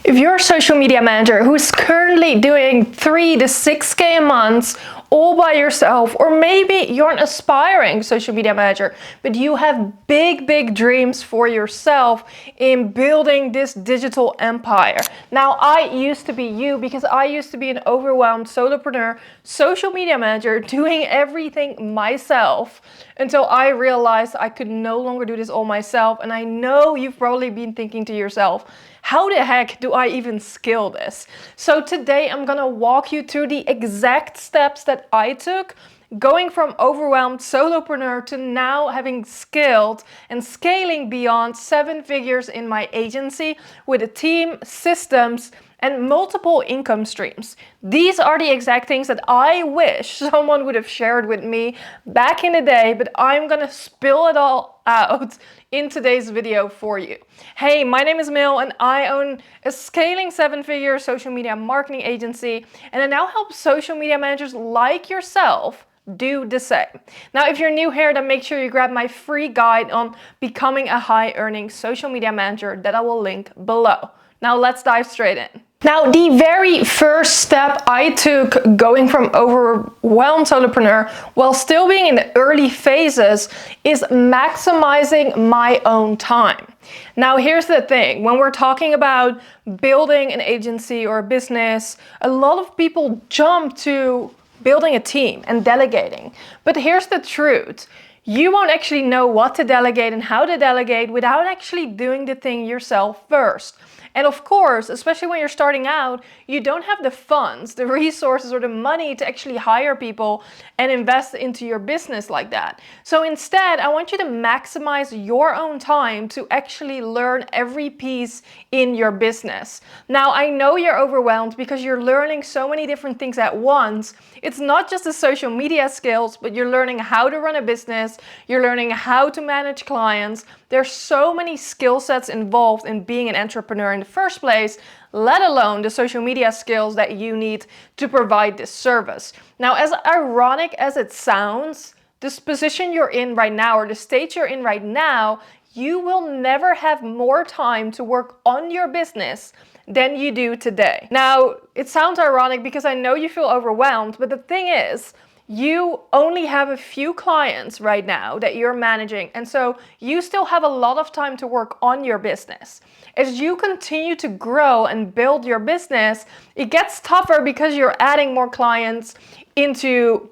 If you're a social media manager who's currently doing 3 to 6K a month all by yourself, or maybe you're an aspiring social media manager, but you have big dreams for yourself in building this digital empire. Now, I used to be you because I used to be an overwhelmed solopreneur, social media manager doing everything myself until I realized I could no longer do this all myself. And I know you've probably been thinking to yourself, how the heck do I even scale this? So today I'm gonna walk you through the exact steps that I took going from overwhelmed solopreneur to now having scaled and scaling beyond 7 figures in my agency with a team, systems, and multiple income streams. These are the exact things that I wish someone would have shared with me back in the day, but I'm gonna spill it all out in today's video for you. Hey, my name is Mil and I own a scaling 7-figure social media marketing agency, and I now help social media managers like yourself do the same. Now, if you're new here, then make sure you grab my free guide on becoming a high-earning social media manager that I will link below. Now let's dive straight in. Now, the very first step I took going from overwhelmed solopreneur while still being in the early phases is maximizing my own time. Now, here's the thing. When we're talking about building an agency or a business, a lot of people jump to building a team and delegating. But here's the truth. You won't actually know what to delegate and how to delegate without actually doing the thing yourself first. And of course, especially when you're starting out, you don't have the funds, the resources, or the money to actually hire people and invest into your business like that. So instead, I want you to maximize your own time to actually learn every piece in your business. Now, I know you're overwhelmed because you're learning so many different things at once. It's not just the social media skills, but you're learning how to run a business, you're learning how to manage clients. There's so many skill sets involved in being an entrepreneur in the first place, let alone the social media skills that you need to provide this service. Now, as ironic as it sounds, this position you're in right now, or the stage you're in right now, you will never have more time to work on your business than you do today. Now, it sounds ironic because I know you feel overwhelmed, but the thing is, you only have a few clients right now that you're managing, and so you still have a lot of time to work on your business. As you continue to grow and build your business, it gets tougher because you're adding more clients into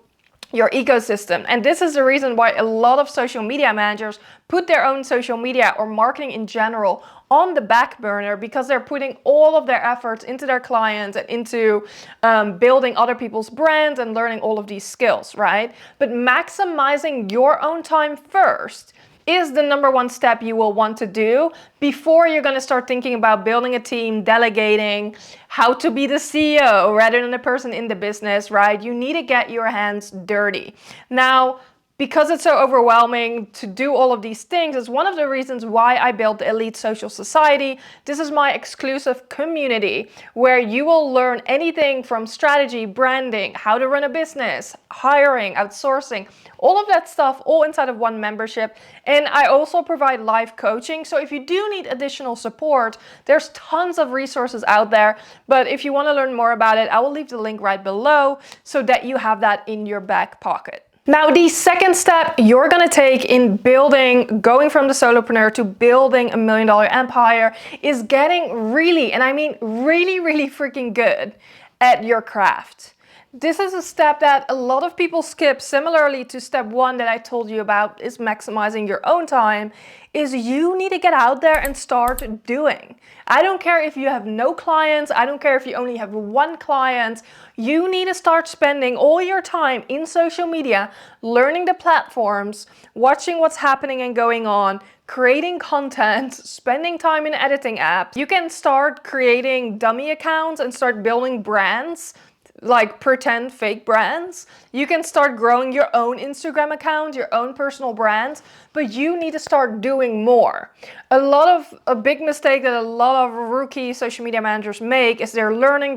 your ecosystem. And this is the reason why a lot of social media managers put their own social media or marketing in general on the back burner, because they're putting all of their efforts into their clients and into building other people's brands and learning all of these skills, right? But maximizing your own time first is the number one step you will want to do before you're going to start thinking about building a team, delegating, how to be the CEO rather than the person in the business, right? You need to get your hands dirty. Now, because it's so overwhelming to do all of these things, is one of the reasons why I built the Elite Social Society. This is my exclusive community where you will learn anything from strategy, branding, how to run a business, hiring, outsourcing, all of that stuff, all inside of one membership. And I also provide live coaching. So if you do need additional support, there's tons of resources out there. But if you want to learn more about it, I will leave the link right below so that you have that in your back pocket. Now, the second step you're gonna take in going from the solopreneur to building $1 million empire is getting really, and I mean really freaking good at your craft. This is a step that a lot of people skip, similarly to step 1 that I told you about, is maximizing your own time, is you need to get out there and start doing. I don't care if you have no clients, I don't care if you only have 1 client, you need to start spending all your time in social media, learning the platforms, watching what's happening and going on, creating content, spending time in editing apps. You can start creating dummy accounts and start building brands like pretend fake brands. You can start growing your own Instagram account, your own personal brand, but you need to start doing more. A big mistake that a lot of rookie social media managers make is they're learning,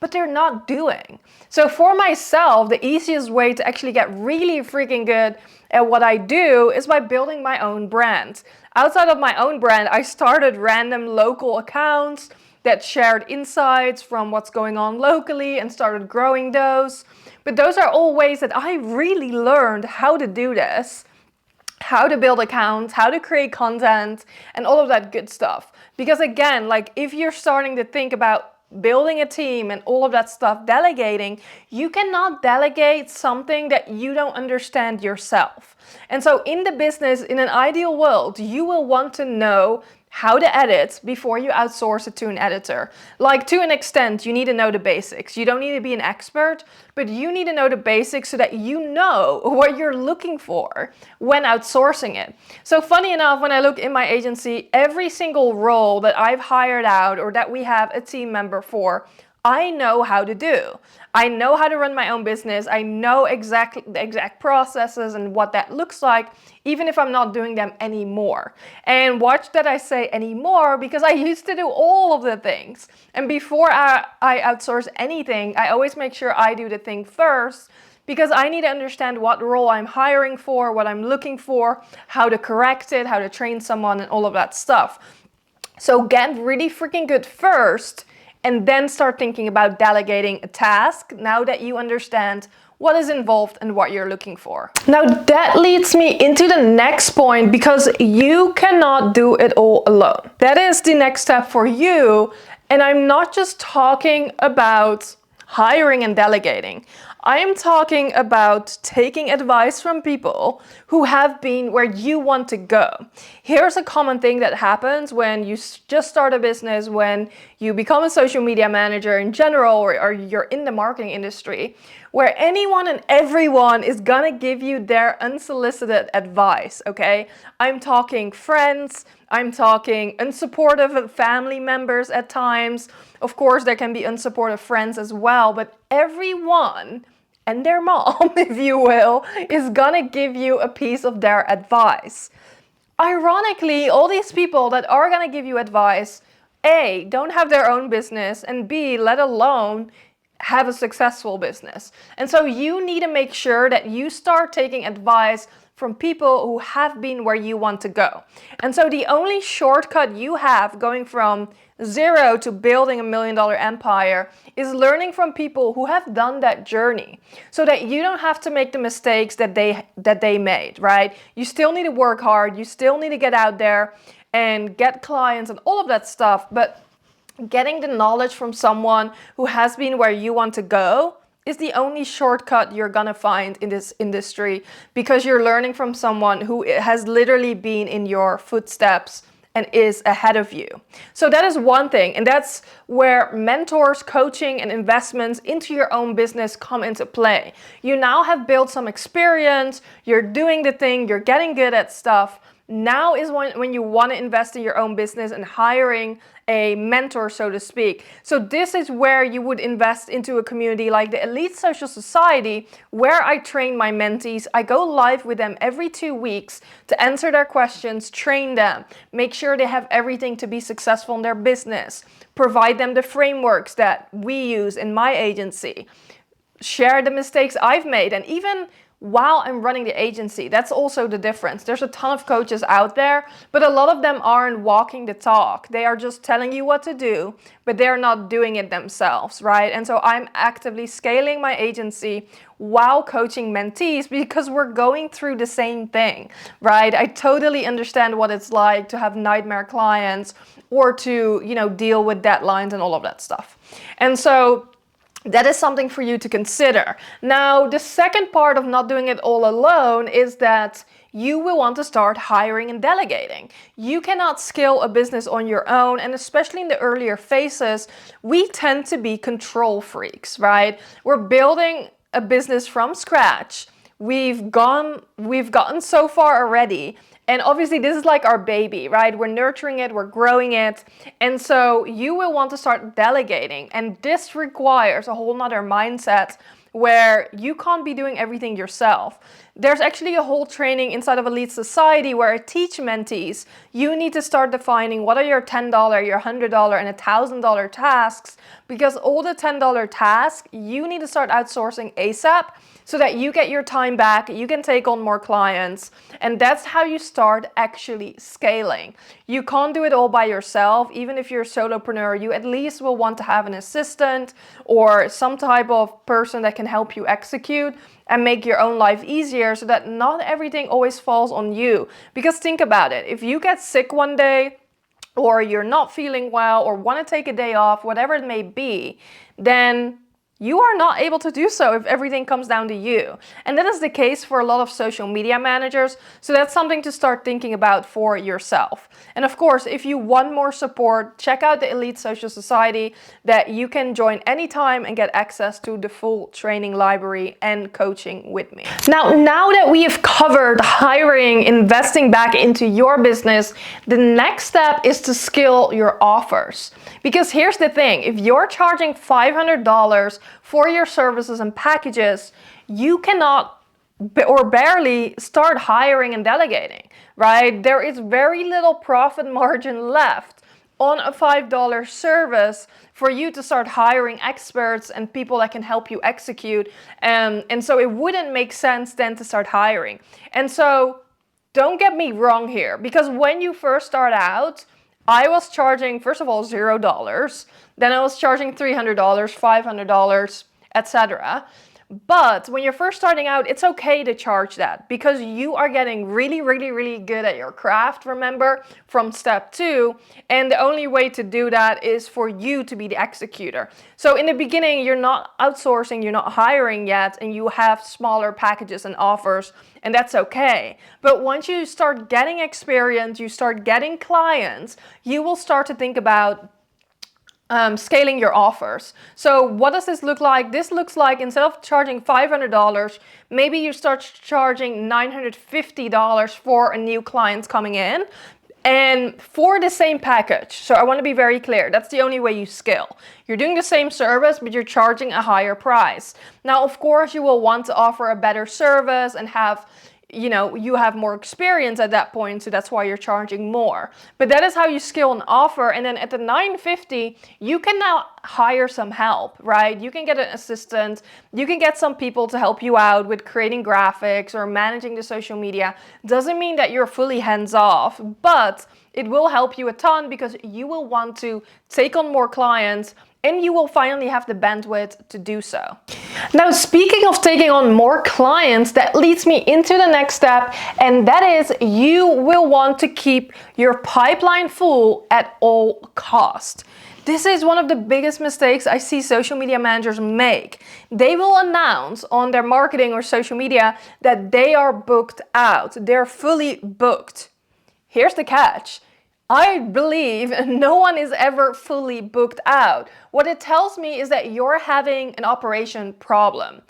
but they're not doing. So for myself, the easiest way to actually get really freaking good at what I do is by building my own brand. Outside of my own brand, I started random local accounts that shared insights from what's going on locally and started growing those. But those are all ways that I really learned how to do this, how to build accounts, how to create content, and all of that good stuff. Because again, like if you're starting to think about building a team and all of that stuff, delegating, you cannot delegate something that you don't understand yourself. And so in the business, in an ideal world, you will want to know how to edit before you outsource it to an editor. Like to an extent, you need to know the basics. You don't need to be an expert, but you need to know the basics so that you know what you're looking for when outsourcing it. So funny enough, when I look in my agency, every single role that I've hired out or that we have a team member for, I know how to do. I know how to run my own business. I know the exact processes and what that looks like, even if I'm not doing them anymore. And watch that I say anymore, because I used to do all of the things. And before I outsource anything, I always make sure I do the thing first, because I need to understand what role I'm hiring for, what I'm looking for, how to correct it, how to train someone, and all of that stuff. So get really freaking good first, and then start thinking about delegating a task now that you understand what is involved and what you're looking for. Now that leads me into the next point, because you cannot do it all alone. That is the next step for you. And I'm not just talking about hiring and delegating. I am talking about taking advice from people who have been where you want to go. Here's a common thing that happens when you just start a business, when you become a social media manager in general, or you're in the marketing industry, where anyone and everyone is gonna give you their unsolicited advice, okay? I'm talking friends, I'm talking unsupportive family members at times. Of course, there can be unsupportive friends as well, but everyone and their mom, if you will, is gonna give you a piece of their advice. Ironically, all these people that are gonna give you advice, A, don't have their own business, and B, let alone have a successful business. And so you need to make sure that you start taking advice from people who have been where you want to go. And so the only shortcut you have going from zero to building $1 million empire is learning from people who have done that journey, so that you don't have to make the mistakes that they made, right? You still need to work hard, you still need to get out there and get clients and all of that stuff, but getting the knowledge from someone who has been where you want to go is the only shortcut you're gonna find in this industry, because you're learning from someone who has literally been in your footsteps and is ahead of you. So that is one thing, and that's where mentors, coaching, and investments into your own business come into play. You now have built some experience, you're doing the thing, you're getting good at stuff. Now is when you want to invest in your own business and hiring a mentor, so to speak. So this is where you would invest into a community like the Elite Social Society, where I train my mentees. I go live with them every 2 weeks to answer their questions, train them, make sure they have everything to be successful in their business, provide them the frameworks that we use in my agency, share the mistakes I've made, and even while I'm running the agency, that's also the difference. There's a ton of coaches out there, but a lot of them aren't walking the talk. They are just telling you what to do, but they're not doing it themselves, right? And so I'm actively scaling my agency while coaching mentees, because we're going through the same thing, right? I totally understand what it's like to have nightmare clients or to, deal with deadlines and all of that stuff. And so that is something for you to consider. Now, the second part of not doing it all alone is that you will want to start hiring and delegating. You cannot scale a business on your own, and especially in the earlier phases, we tend to be control freaks, right? We're building a business from scratch. We've gotten so far already, And obviously this is like our baby, right? We're nurturing it, we're growing it. And so you will want to start delegating. And this requires a whole nother mindset where you can't be doing everything yourself. There's actually a whole training inside of Elite Society where I teach mentees, you need to start defining what are your $10, your $100, and $1,000 tasks, because all the $10 tasks, you need to start outsourcing ASAP so that you get your time back, you can take on more clients, and that's how you start actually scaling. You can't do it all by yourself. Even if you're a solopreneur, you at least will want to have an assistant or some type of person that can help you execute and make your own life easier so that not everything always falls on you. Because think about it, if you get sick one day, or you're not feeling well, or want to take a day off, whatever it may be, then you are not able to do so if everything comes down to you. And that is the case for a lot of social media managers. So that's something to start thinking about for yourself. And of course, if you want more support, check out the Elite Social Society that you can join anytime and get access to the full training library and coaching with me. Now that we have covered hiring, investing back into your business, the next step is to scale your offers. Because here's the thing, if you're charging $500 for your services and packages, you cannot or barely start hiring and delegating, right? There is very little profit margin left on a $5 service for you to start hiring experts and people that can help you execute. And so it wouldn't make sense then to start hiring. And so don't get me wrong here, because when you first start out, I was charging, first of all, $0. Then I was charging $300, $500, etc. But when you're first starting out, it's okay to charge that because you are getting really, really, really good at your craft, remember, from step 2. And the only way to do that is for you to be the executor. So in the beginning, you're not outsourcing, you're not hiring yet, and you have smaller packages and offers, and that's okay. But once you start getting experience, you start getting clients, you will start to think about scaling your offers. So what does this look like? This looks like instead of charging $500, maybe you start charging $950 for a new client coming in, and for the same package. So I want to be very clear, that's the only way you scale. You're doing the same service, but you're charging a higher price. Now, of course, you will want to offer a better service and have, you have more experience at that point, so that's why you're charging more. But that is how you scale an offer. And then at the $950, you can now hire some help, right? You can get an assistant, you can get some people to help you out with creating graphics or managing the social media. Doesn't mean that you're fully hands-off, but it will help you a ton because you will want to take on more clients and you will finally have the bandwidth to do so. Now, speaking of taking on more clients, that leads me into the next step, and that is you will want to keep your pipeline full at all costs. This is one of the biggest mistakes I see social media managers make. They will announce on their marketing or social media that they are booked out. They're fully booked. Here's the catch. I believe no one is ever fully booked out. What it tells me is that you're having an operation problem.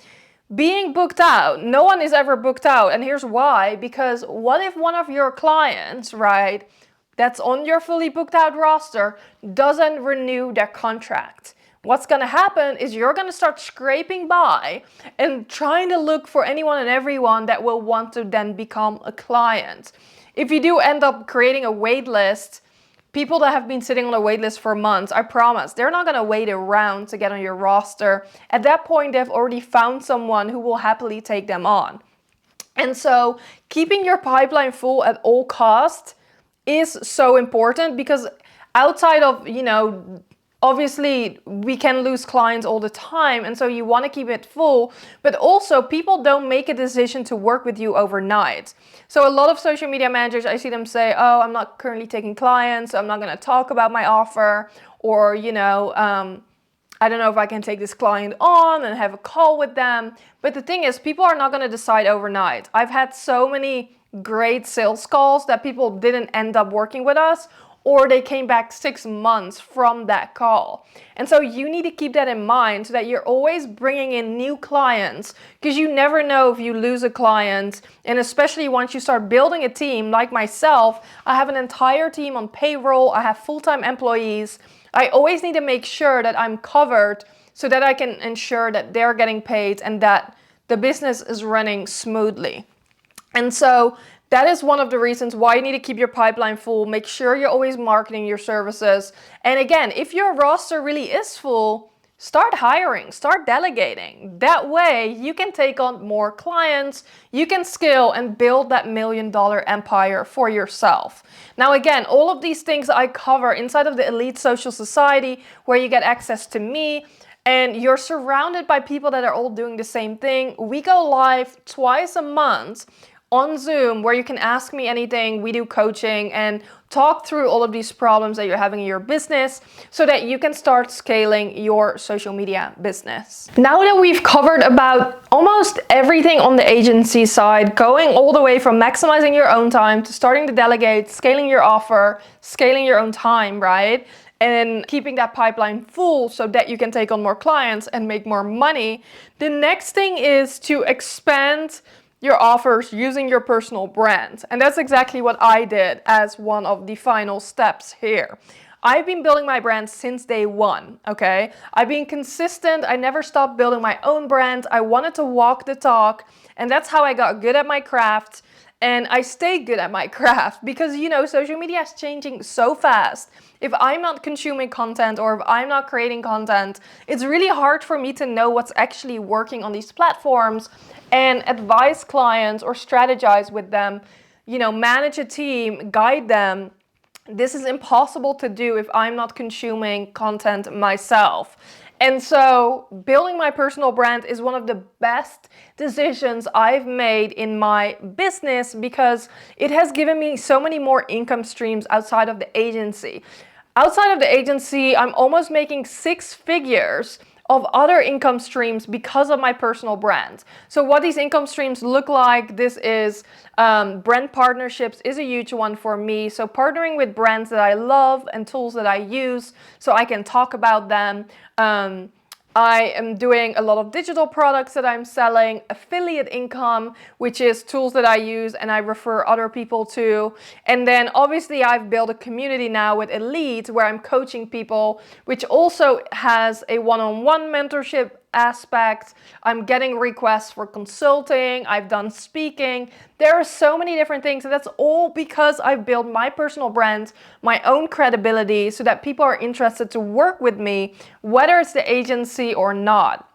Being booked out, no one is ever booked out. And here's why, because what if one of your clients, right, that's on your fully booked out roster doesn't renew their contract? What's going to happen is you're going to start scraping by and trying to look for anyone and everyone that will want to then become a client. If you do end up creating a wait list, people that have been sitting on a wait list for months, I promise, they're not going to wait around to get on your roster. At that point, they've already found someone who will happily take them on. And so keeping your pipeline full at all costs is so important because outside of, obviously, we can lose clients all the time, and so you want to keep it full, but also people don't make a decision to work with you overnight. So a lot of social media managers, I see them say, oh, I'm not currently taking clients, so I'm not going to talk about my offer, or, I don't know if I can take this client on and have a call with them. But the thing is, people are not going to decide overnight. I've had so many great sales calls that people didn't end up working with us, or they came back 6 months from that call. And so you need to keep that in mind so that you're always bringing in new clients, because you never know if you lose a client. And especially once you start building a team, like myself, I have an entire team on payroll, I have full-time employees. I always need to make sure that I'm covered so that I can ensure that they're getting paid and that the business is running smoothly. And so that is one of the reasons why you need to keep your pipeline full. Make sure you're always marketing your services. And again, if your roster really is full, start hiring, start delegating. That way you can take on more clients, you can scale and build that $1 million empire for yourself. Now again, all of these things I cover inside of the Elite Social Society, where you get access to me, and you're surrounded by people that are all doing the same thing. We go live twice a month on Zoom, where you can ask me anything. We do coaching and talk through all of these problems that you're having in your business so that you can start scaling your social media business. Now that we've covered about almost everything on the agency side, going all the way from maximizing your own time to starting to delegate, scaling your offer, scaling your own time, right? And keeping that pipeline full so that you can take on more clients and make more money. The next thing is to expand your offers using your personal brand. And that's exactly what I did as one of the final steps here. I've been building my brand since day one, okay? I've been consistent. I never stopped building my own brand. I wanted to walk the talk, and that's how I got good at my craft. And I stay good at my craft because, you know, social media is changing so fast. If I'm not consuming content or if I'm not creating content, it's really hard for me to know what's actually working on these platforms and advise clients or strategize with them, you know, manage a team, guide them. This is impossible to do if I'm not consuming content myself. And so building my personal brand is one of the best decisions I've made in my business because it has given me so many more income streams outside of the agency. Outside of the agency, I'm almost making 6 figures of other income streams because of my personal brand. So what these income streams look like, this is brand partnerships is a huge one for me. So partnering with brands that I love and tools that I use so I can talk about them. I am doing a lot of digital products that I'm selling, affiliate income, which is tools that I use and I refer other people to. And then obviously I've built a community now with Elite where I'm coaching people, which also has a one-on-one mentorship aspect. I'm getting requests for consulting. I've done speaking. There are so many different things. And that's all because I've built my personal brand, my own credibility, so that people are interested to work with me, whether it's the agency or not.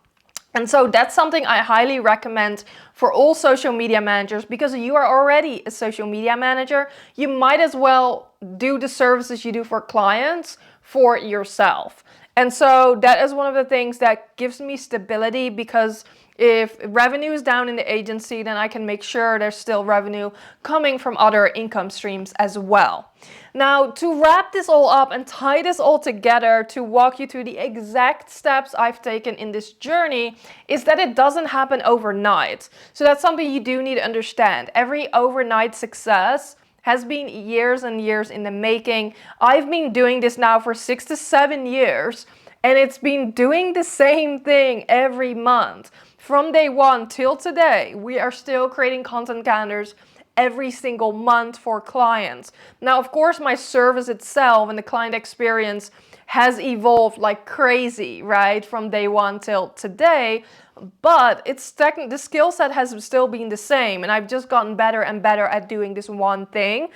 And so that's something I highly recommend for all social media managers, because you are already a social media manager. You might as well do the services you do for clients for yourself. And so that is one of the things that gives me stability, because if revenue is down in the agency, then I can make sure there's still revenue coming from other income streams as well. Now, to wrap this all up and tie this all together, to walk you through the exact steps I've taken in this journey, is that it doesn't happen overnight. So that's something you do need to understand. Every overnight success has been years and years in the making. I've been doing this now for 6 to 7 years, and it's been doing the same thing every month. From day one till today, we are still creating content calendars every single month for clients. Now, of course, my service itself and the client experience has evolved like crazy, right? From day one till today. But the skill set has still been the same, and I've just gotten better and better at doing this one thing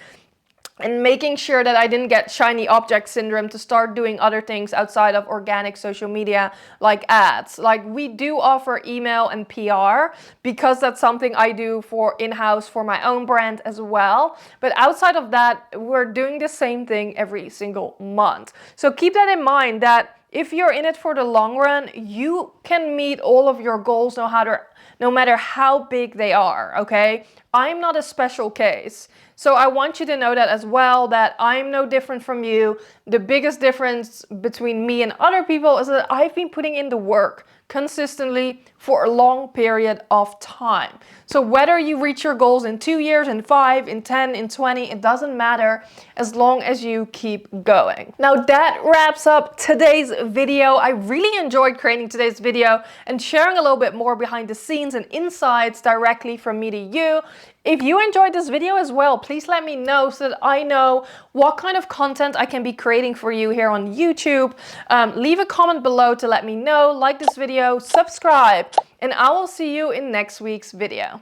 and making sure that I didn't get shiny object syndrome to start doing other things outside of organic social media like ads. Like, we do offer email and PR because that's something I do for in-house for my own brand as well. But outside of that, we're doing the same thing every single month. So keep that in mind, that if you're in it for the long run, you can meet all of your goals no matter how big they are, okay? I'm not a special case. So I want you to know that as well, that I'm no different from you. The biggest difference between me and other people is that I've been putting in the work consistently for a long period of time. So whether you reach your goals in 2 years, in 5, in 10, in 20, it doesn't matter as long as you keep going. Now that wraps up today's video. I really enjoyed creating today's video and sharing a little bit more behind the scenes and insights directly from me to you. If you enjoyed this video as well, please let me know so that I know what kind of content I can be creating for you here on YouTube. Leave a comment below to let me know, like this video, subscribe, and I will see you in next week's video.